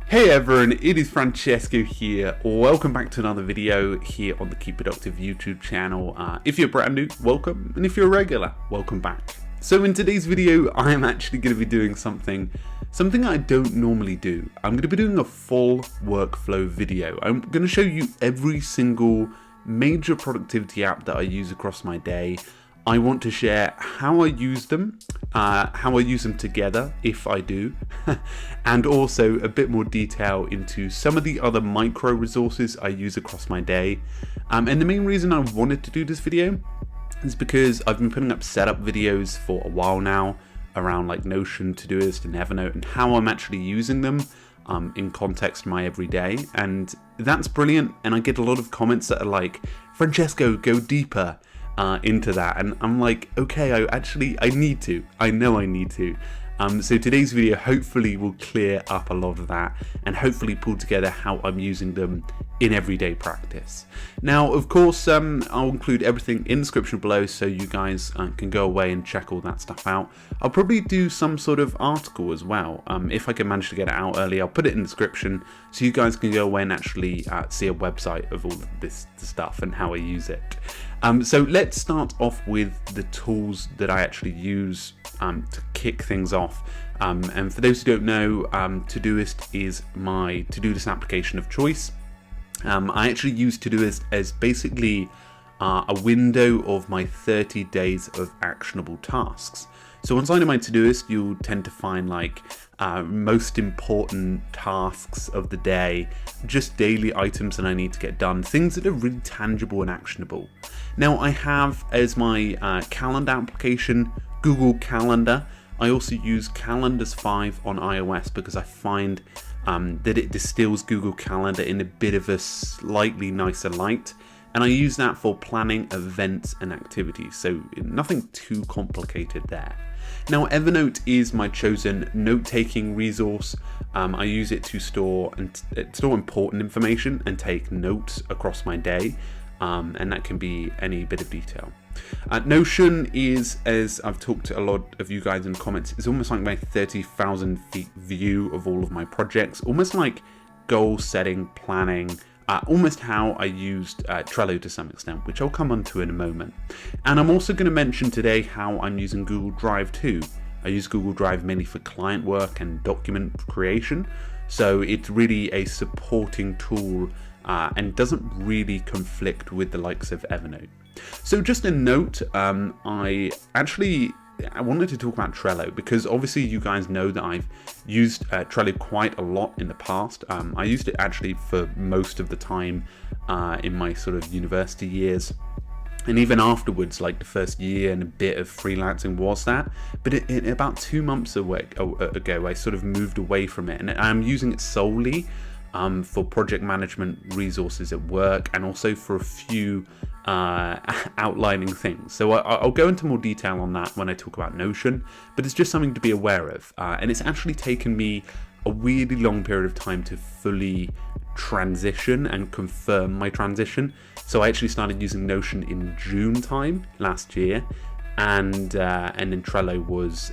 Hey everyone, it is Francesco here. Welcome back to another video here on the Keep Productive YouTube channel. If you're brand new, welcome, and if you're a regular, welcome back. So in today's video, I am actually going to be doing something I don't normally do. I'm going to be doing a full workflow video. I'm going to show you every single major productivity app that I use across my day. I want to share how I use them, how I use them together, if I do, and also a bit more detail into some of the other micro resources I use across my day. And the main reason I wanted to do this video is because I've been putting up setup videos for a while now around like Notion, Todoist, and Evernote, and how I'm actually using them in context my everyday. And that's brilliant, and I get a lot of comments that are like, Francesco, go deeper into that, and I'm like, okay, I need to. I know I need to. So today's video hopefully will clear up a lot of that and hopefully pull together how I'm using them in everyday practice. Now, of course, I'll include everything in the description below so you guys can go away and check all that stuff out. I'll probably do some sort of article as well. If I can manage to get it out early, I'll put it in the description so you guys can go away and actually see a website of all of this stuff and how I use it. So let's start off with the tools that I actually use to kick things off. And for those who don't know, Todoist is my to-do list application of choice. I actually use Todoist as basically a window of my 30 days of actionable tasks. So inside of my Todoist, you'll tend to find like most important tasks of the day, just daily items that I need to get done, things that are really tangible and actionable. Now I have as my calendar application Google Calendar. I also use Calendars 5 on iOS because I find that it distills Google Calendar in a bit of a slightly nicer light, and I use that for planning events and activities, so nothing too complicated there. Now Evernote is my chosen note-taking resource. I use it to store important information and take notes across my day, and that can be any bit of detail. Notion is, as I've talked to a lot of you guys in the comments, it's almost like my 30,000 feet view of all of my projects, almost like goal setting, planning, almost how I used Trello to some extent, which I'll come onto in a moment. And I'm also going to mention today how I'm using Google Drive too. I use Google Drive mainly for client work and document creation, so it's really a supporting tool and doesn't really conflict with the likes of Evernote. So just a note, I wanted to talk about Trello because obviously you guys know that I've used Trello quite a lot in the past. I used it actually for most of the time in my sort of university years. And even afterwards, like the first year and a bit of freelancing was that. But about 2 months ago, I sort of moved away from it. And I'm using it solely for project management resources at work and also for a few outlining things. So I'll go into more detail on that when I talk about Notion, but it's just something to be aware of. And it's actually taken me a really long period of time to fully transition and confirm my transition. So I actually started using Notion in June time last year, and then Trello was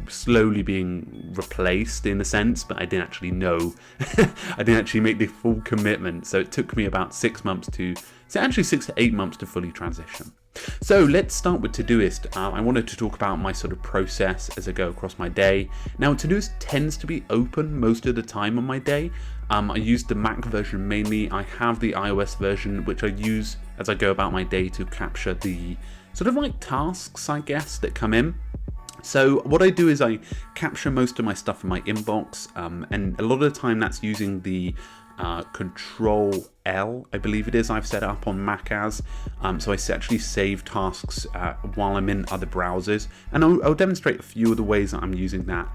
slowly being replaced in a sense, but I didn't actually know. I didn't actually make the full commitment, so it took me about 6 to 8 months to fully transition. So let's start with Todoist. I wanted to talk about my sort of process as I go across my day. Now Todoist tends to be open most of the time on my day. I use the Mac version mainly. I have the iOS version, which I use as I go about my day to capture the sort of like tasks, I guess, that come in. So what I do is I capture most of my stuff in my inbox, and a lot of the time that's using the Control L, I believe it is, I've set it up on Mac as, so I actually save tasks while I'm in other browsers, and I'll demonstrate a few of the ways that I'm using that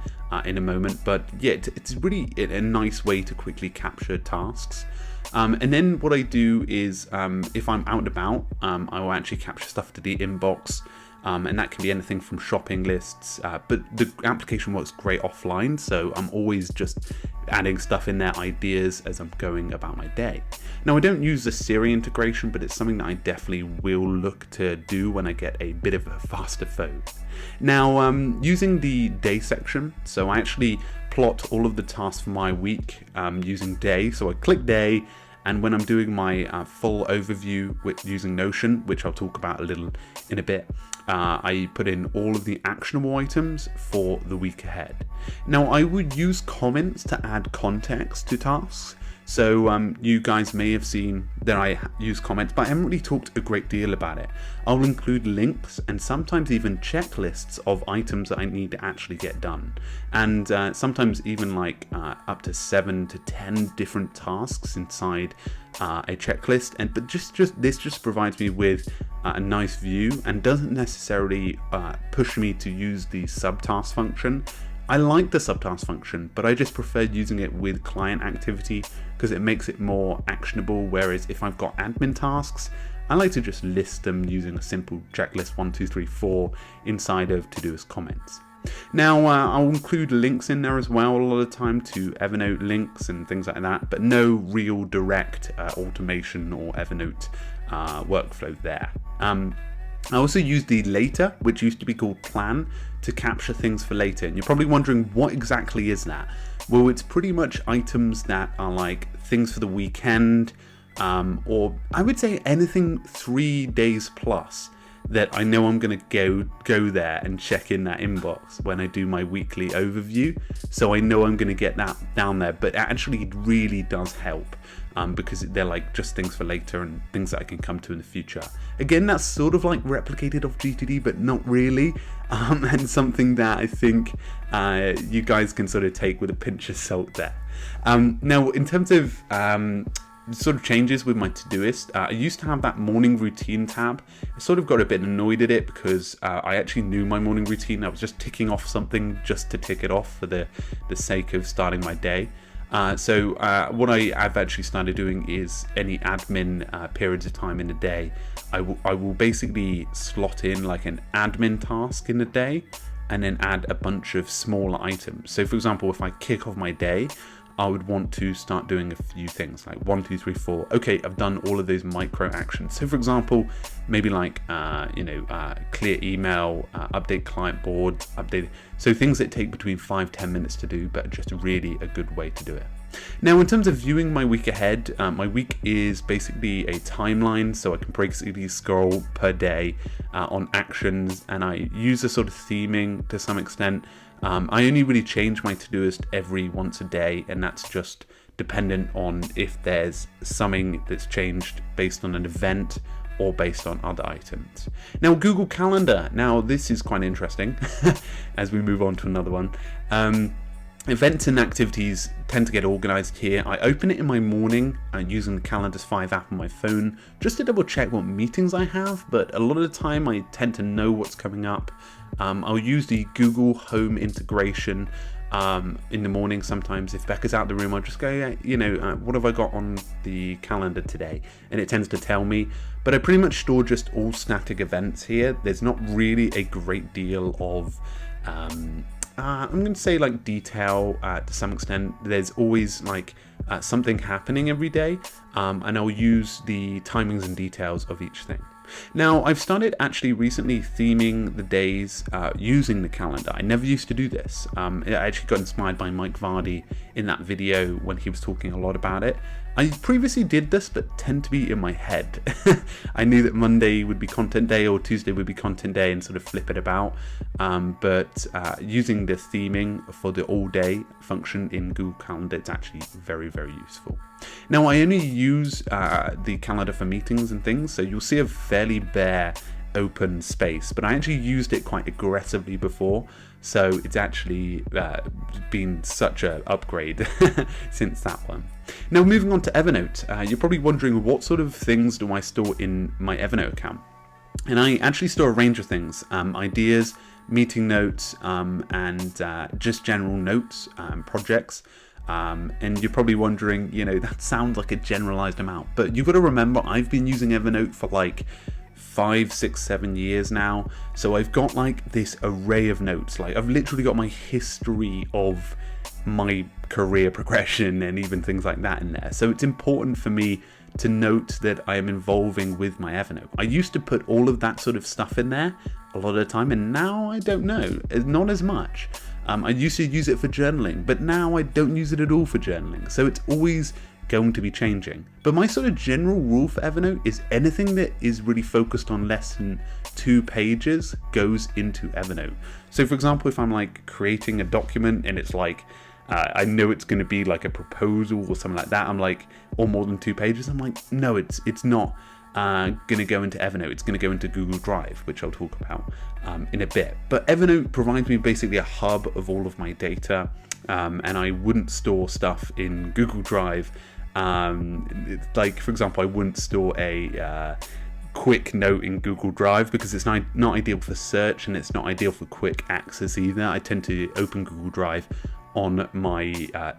in a moment, but yeah, it's really a nice way to quickly capture tasks. And then what I do is, if I'm out and about, I will actually capture stuff to the inbox and that can be anything from shopping lists, but the application works great offline, so I'm always just adding stuff in there, ideas as I'm going about my day. Now, I don't use the Siri integration, but it's something that I definitely will look to do when I get a bit of a faster phone. Now, using the day section, so I actually plot all of the tasks for my week using day. So I click day, and when I'm doing my full overview using Notion, which I'll talk about a little in a bit, I put in all of the actionable items for the week ahead. Now, I would use comments to add context to tasks. So you guys may have seen that I use comments, but I haven't really talked a great deal about it. I'll include links and sometimes even checklists of items that I need to actually get done. And sometimes even like up to 7 to 10 different tasks inside a checklist. But this just provides me with a nice view and doesn't necessarily push me to use the subtask function. I like the subtask function, but I just prefer using it with client activity because it makes it more actionable. Whereas if I've got admin tasks, I like to just list them using a simple checklist 1, 2, 3, 4 inside of Todoist comments. Now, I'll include links in there as well a lot of the time to Evernote links and things like that, but no real direct automation or Evernote workflow there. I also use the later, which used to be called plan, to capture things for later. And you're probably wondering, what exactly is that? Well, it's pretty much items that are like things for the weekend, or I would say anything 3 days plus that I know I'm going to go there and check in that inbox when I do my weekly overview. So I know I'm going to get that down there, but it actually really does help because they're like just things for later and things that I can come to in the future. Again, that's sort of like replicated off GTD, but not really, and something that I think you guys can sort of take with a pinch of salt there. Now, in terms of sort of changes with my Todoist, I used to have that morning routine tab. I sort of got a bit annoyed at it because I actually knew my morning routine. I was just ticking off something just to tick it off for the sake of starting my day. So what I've actually started doing is any admin periods of time in a day, I will basically slot in like an admin task in a day and then add a bunch of smaller items. So for example, if I kick off my day, I would want to start doing a few things like 1, 2, 3, 4. Okay, I've done all of those micro actions. So for example, maybe like, clear email, update client board, update. So things that take between 5-10 minutes to do, but just really a good way to do it. Now, in terms of viewing my week ahead, my week is basically a timeline, so I can basically scroll per day on actions, and I use a sort of theming to some extent. I only really change my Todoist every once a day, and that's just dependent on if there's something that's changed based on an event or based on other items. Now, Google Calendar. Now, this is quite interesting as we move on to another one. Events and activities tend to get organized here. I open it in my morning using the Calendars 5 app on my phone just to double check what meetings I have, but a lot of the time I tend to know what's coming up. I'll use the Google Home integration in the morning. Sometimes if Becca's out of the room, I'll just go, what have I got on the calendar today? And it tends to tell me, but I pretty much store just all static events here. There's not really a great deal of I'm going to say like detail to some extent. There's always like something happening every day, and I'll use the timings and details of each thing. Now, I've started actually recently theming the days using the calendar. I never used to do this. I actually got inspired by Mike Vardy in that video when he was talking a lot about it. I previously did this, but tend to be in my head. I knew that Monday would be content day or Tuesday would be content day and sort of flip it about. But using the theming for the all day function in Google Calendar, it's actually very, very useful. Now, I only use the calendar for meetings and things, so you'll see a fairly bare open space, but I actually used it quite aggressively before, so it's actually been such an upgrade since that one. Now, moving on to Evernote, you're probably wondering what sort of things do I store in my Evernote account, and I actually store a range of things, ideas, meeting notes, and just general notes, projects. And you're probably wondering, that sounds like a generalized amount, but you've got to remember I've been using Evernote for like 5, 6, 7 years now. So I've got like this array of notes. Like I've literally got my history of my career progression and even things like that in there. So it's important for me to note that I am involving with my Evernote. I used to put all of that sort of stuff in there a lot of the time, and now I don't know, not as much. I used to use it for journaling, but now I don't use it at all for journaling. So it's always going to be changing. But my sort of general rule for Evernote is anything that is really focused on less than 2 pages goes into Evernote. So for example, if I'm like creating a document and it's like, I know it's going to be like a proposal or something like that, I'm like, or more than 2 pages, I'm like, no, it's not going to go into Evernote, it's going to go into Google Drive, which I'll talk about in a bit. But Evernote provides me basically a hub of all of my data, and I wouldn't store stuff in Google Drive. Like for example, I wouldn't store a quick note in Google Drive because it's not ideal for search, and it's not ideal for quick access either. I tend to open Google Drive on my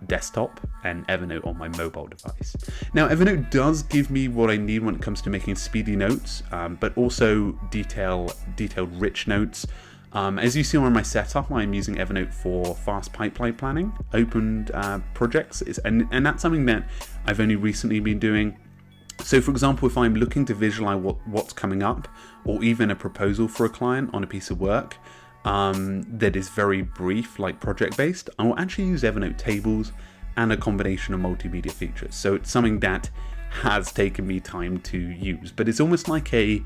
desktop and Evernote on my mobile device. Now Evernote does give me what I need when it comes to making speedy notes, but also detailed rich notes. As you see on my setup, I'm using Evernote for fast pipeline planning, opened projects, and that's something that I've only recently been doing. So for example, if I'm looking to visualize what's coming up, or even a proposal for a client on a piece of work that is very brief, like project based, I will actually use Evernote tables and a combination of multimedia features. So it's something that has taken me time to use, but it's almost like a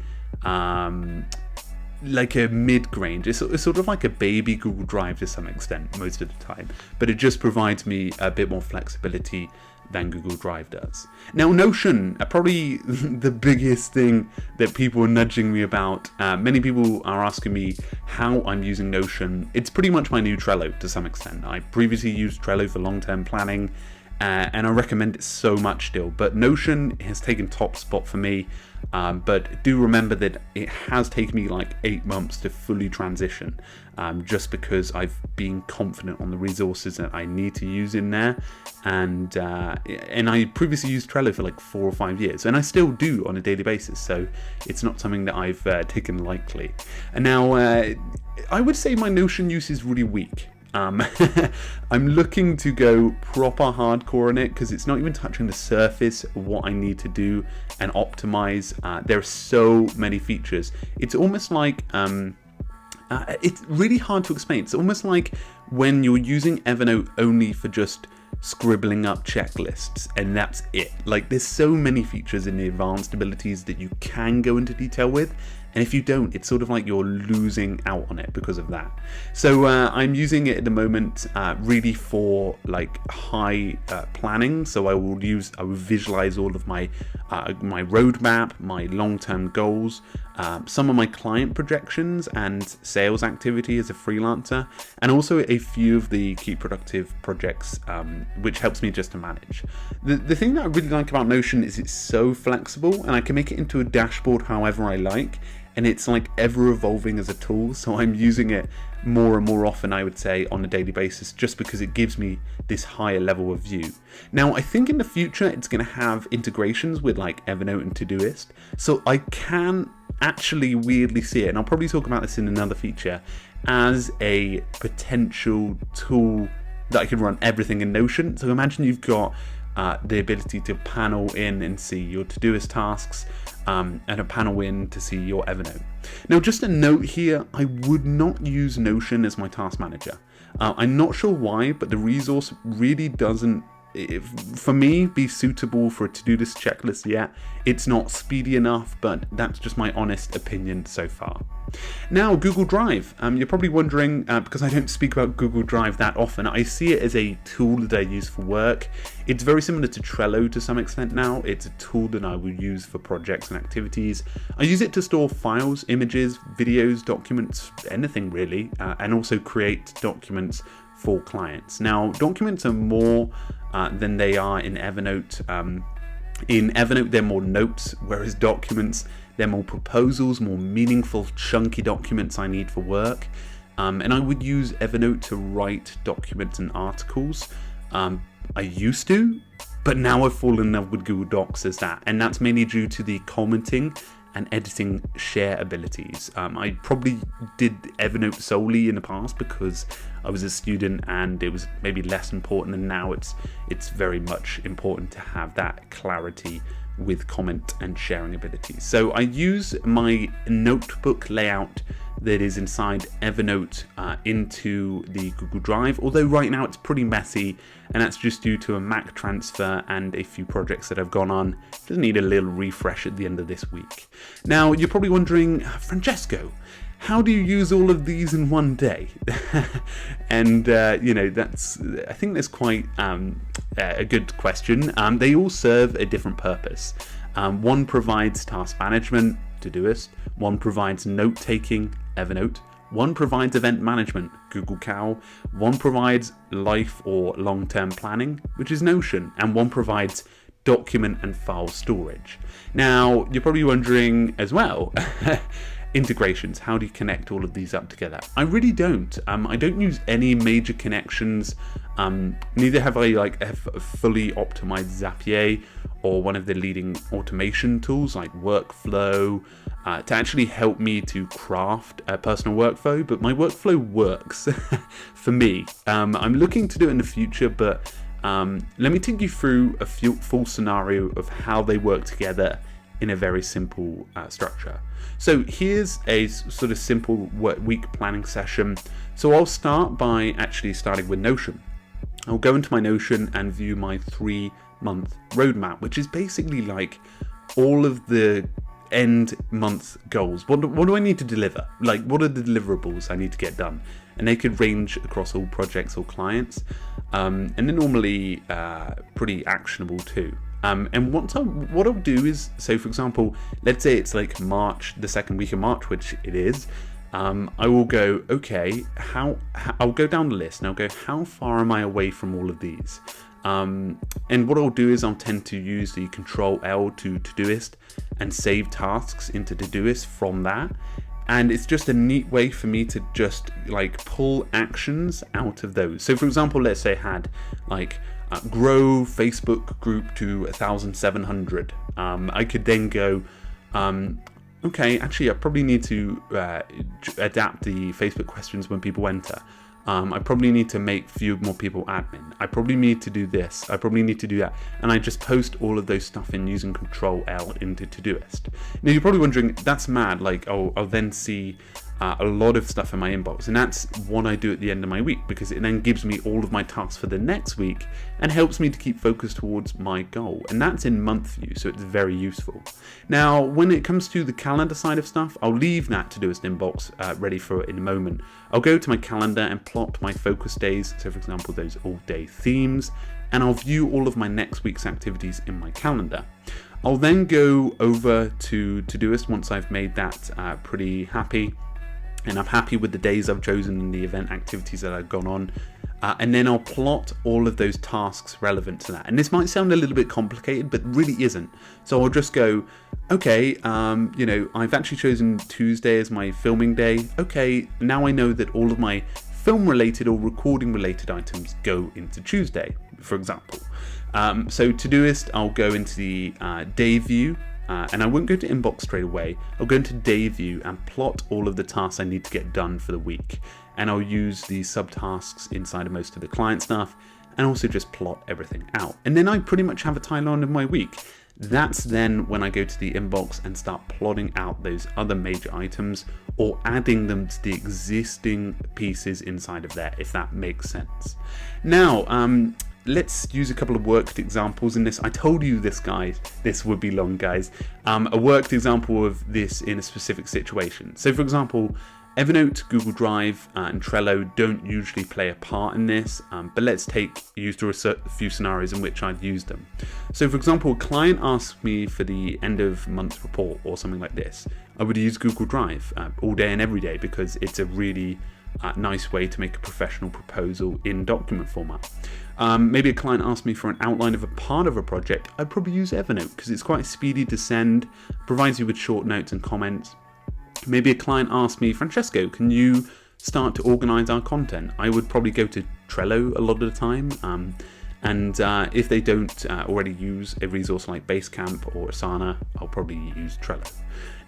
mid-range. It's sort of like a baby Google Drive to some extent most of the time, but it just provides me a bit more flexibility than Google Drive does. Now Notion, probably the biggest thing that people are nudging me about. Many people are asking me how I'm using Notion. It's pretty much my new Trello to some extent. I previously used Trello for long-term planning, and I recommend it so much still, but Notion has taken top spot for me. But do remember that it has taken me like 8 months to fully transition, just because I've been confident on the resources that I need to use in there, and I previously used Trello for like 4 or 5 years, and I still do on a daily basis, so it's not something that I've taken lightly. And now I would say my Notion use is really weak. I'm looking to go proper hardcore on it because it's not even touching the surface of what I need to do and optimize. There are so many features. It's almost like it's really hard to explain. It's almost like when you're using Evernote only for just scribbling up checklists and that's it. Like there's so many features in the advanced abilities that you can go into detail with, and if you don't, it's sort of like you're losing out on it because of that. So I'm using it at the moment really for like high planning. So I will visualize all of my my roadmap, my long-term goals, some of my client projections and sales activity as a freelancer, and also a few of the Keep Productive projects, which helps me just to manage. The thing that I really like about Notion is it's so flexible, and I can make it into a dashboard however I like, and it's like ever evolving as a tool. So I'm using it more and more often, I would say, on a daily basis, just because it gives me this higher level of view. Now, I think in the future it's going to have integrations with like Evernote and Todoist, so I can actually weirdly see it, and I'll probably talk about this in another feature, as a potential tool that I can run everything in Notion. So imagine you've got the ability to panel in and see your Todoist tasks, and a panel in to see your Evernote. Now, just a note here, I would not use Notion as my task manager. I'm not sure why, but the resource really doesn't, for me, be suitable for a to-do list checklist yet. It's not speedy enough, but that's just my honest opinion so far. Now, Google Drive. You're probably wondering, because I don't speak about Google Drive that often, I see it as a tool that I use for work. It's very similar to Trello to some extent now. It's a tool that I will use for projects and activities. I use it to store files, images, videos, documents, anything really, and also create documents for clients. Now, documents are more than they are in Evernote. In Evernote, they're more notes, whereas documents, they're more proposals, more meaningful, chunky documents I need for work. And I would use Evernote to write documents and articles. I used to, but now I've fallen in love with Google Docs as that. And that's mainly due to the commenting and editing share abilities. I probably did Evernote solely in the past because I was a student and it was maybe less important, and now it's very much important to have that clarity with comment and sharing abilities. So I use my notebook layout that is inside Evernote into the Google Drive, although right now it's pretty messy, and that's just due to a Mac transfer and a few projects that have gone on. Just need a little refresh at the end of this week. Now you're probably wondering, Francesco, how do you use all of these in one day? And I think that's quite a good question. They all serve a different purpose. One provides task management, Todoist. One provides note-taking, Evernote. One provides event management, Google Cal. One provides life or long-term planning, which is Notion. And one provides document and file storage. Now, you're probably wondering as well, integrations, how do you connect all of these up together? I really don't. I don't use any major connections. Neither have I have fully optimized Zapier or one of the leading automation tools like Workflow to actually help me to craft a personal workflow, but my workflow works for me. I'm looking to do it in the future, but let me take you through a full scenario of how they work together in a very simple structure. So here's a sort of simple week planning session. So I'll start by actually starting with Notion. I'll go into my Notion and view my 3-month roadmap, which is basically like all of the end month goals. What do I need to deliver? Like, what are the deliverables I need to get done? And they could range across all projects or clients. And they're normally pretty actionable too. And what I'll do is, so for example, let's say it's like March, the second week of March, which it is. I will go, okay, I'll go down the list and I'll go, how far am I away from all of these? And what I'll do is I'll tend to use the Control-L to Todoist and save tasks into Todoist from that. And it's just a neat way for me to just like pull actions out of those. So for example, let's say I had like grow Facebook group to 1,700. I could then go, okay, actually I probably need to adapt the Facebook questions when people enter. I probably need to make few more people admin. I probably need to do this. I probably need to do that. And I just post all of those stuff in using Control-L into Todoist. Now you're probably wondering, that's mad. Like, I'll then see a lot of stuff in my inbox, and that's what I do at the end of my week, because it then gives me all of my tasks for the next week and helps me to keep focused towards my goal. And that's in month view, so it's very useful. Now, when it comes to the calendar side of stuff, I'll leave that Todoist inbox ready for it in a moment. I'll go to my calendar and plot my focus days, so for example, those all-day themes, and I'll view all of my next week's activities in my calendar. I'll then go over to Todoist once I've made that pretty happy, and I'm happy with the days I've chosen and the event activities that I've gone on. And then I'll plot all of those tasks relevant to that. And this might sound a little bit complicated, but really isn't. So I'll just go, okay, I've actually chosen Tuesday as my filming day. Okay, now I know that all of my film related or recording related items go into Tuesday, for example. So Todoist, I'll go into the day view. And I won't go to inbox straight away. I'll go into day view and plot all of the tasks I need to get done for the week. And I'll use the subtasks inside of most of the client stuff and also just plot everything out. And then I pretty much have a timeline of my week. That's then when I go to the inbox and start plotting out those other major items or adding them to the existing pieces inside of there, if that makes sense. Now, let's use a couple of worked examples in this. I told you this, guys. This would be long, guys. A worked example of this in a specific situation. So, for example, Evernote, Google Drive, and Trello don't usually play a part in this, but let's use through a few scenarios in which I've used them. So, for example, a client asks me for the end of month report or something like this. I would use Google Drive all day and every day because it's a really nice way to make a professional proposal in document format. Maybe a client asked me for an outline of a part of a project. I'd probably use Evernote because it's quite speedy to send, provides you with short notes and comments. Maybe a client asked me, Francesco, can you start to organize our content? I would probably go to Trello a lot of the time. And if they don't already use a resource like Basecamp or Asana, I'll probably use Trello.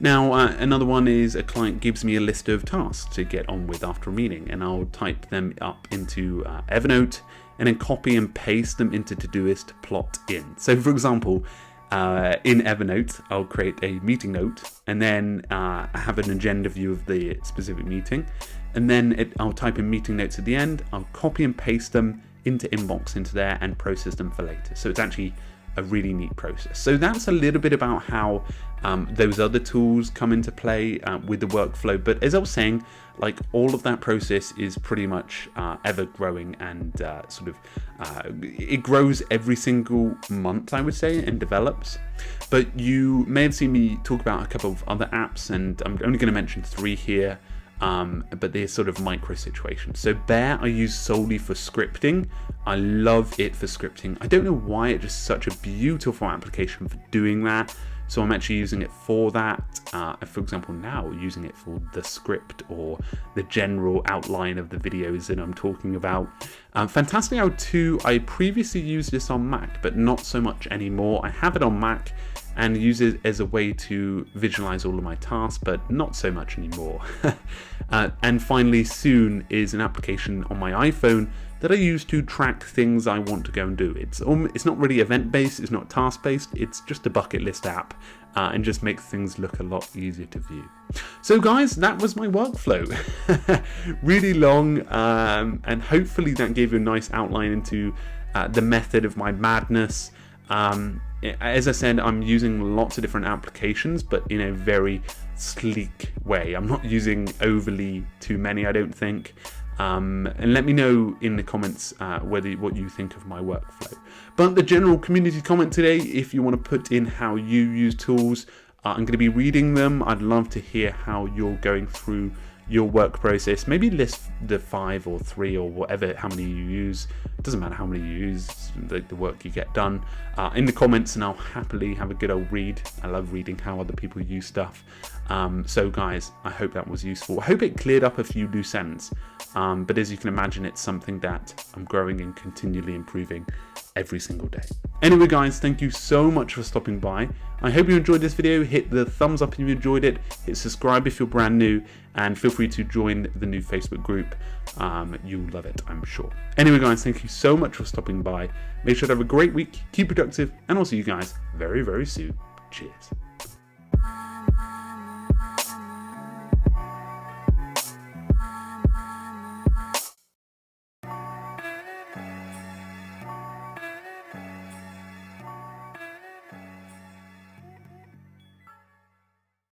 Now, another one is a client gives me a list of tasks to get on with after a meeting, and I'll type them up into Evernote and then copy and paste them into Todoist plot in. So for example, in Evernote, I'll create a meeting note and then have an agenda view of the specific meeting. And then I'll type in meeting notes at the end. I'll copy and paste them into Inbox into there and process them for later. So it's actually a really neat process. So that's a little bit about how those other tools come into play with the workflow. But as I was saying, like all of that process is pretty much ever growing and it grows every single month, I would say, and develops. But you may have seen me talk about a couple of other apps, and I'm only going to mention 3 here. But they're sort of micro situations. So Bear I use solely for scripting. I love it for scripting. I don't know why, it's just such a beautiful application for doing that. So I'm actually using it for that. For example, now using it for the script or the general outline of the videos that I'm talking about. FANTASTICAL 2, I previously used this on Mac, but not so much anymore. I have it on Mac and use it as a way to visualize all of my tasks, but not so much anymore. And finally, Soon is an application on my iPhone that I use to track things I want to go and do. It's not really event-based, it's not task-based, it's just a bucket list app, and just makes things look a lot easier to view. So guys, that was my workflow. Really long, and hopefully that gave you a nice outline into the method of my madness. As I said, I'm using lots of different applications, but in a very sleek way. I'm not using overly too many, I don't think. And let me know in the comments what you think of my workflow. But the general community comment today, if you want to put in how you use tools, I'm going to be reading them. I'd love to hear how you're going through your work process. Maybe list the 5 or 3 or whatever, how many you use. It doesn't matter how many you use, the work you get done in the comments, and I'll happily have a good old read. I love reading how other people use stuff. So guys, I hope that was useful. I hope it cleared up a few loose ends. But as you can imagine, it's something that I'm growing and continually improving every single day. Anyway guys, thank you so much for stopping by. I hope you enjoyed this video. Hit the thumbs up if you enjoyed it, hit subscribe if you're brand new, and feel free to join the new Facebook group. You'll love it, I'm sure. Anyway guys, thank you so much for stopping by. Make sure to have a great week, keep productive, and I'll see you guys very, very soon. Cheers.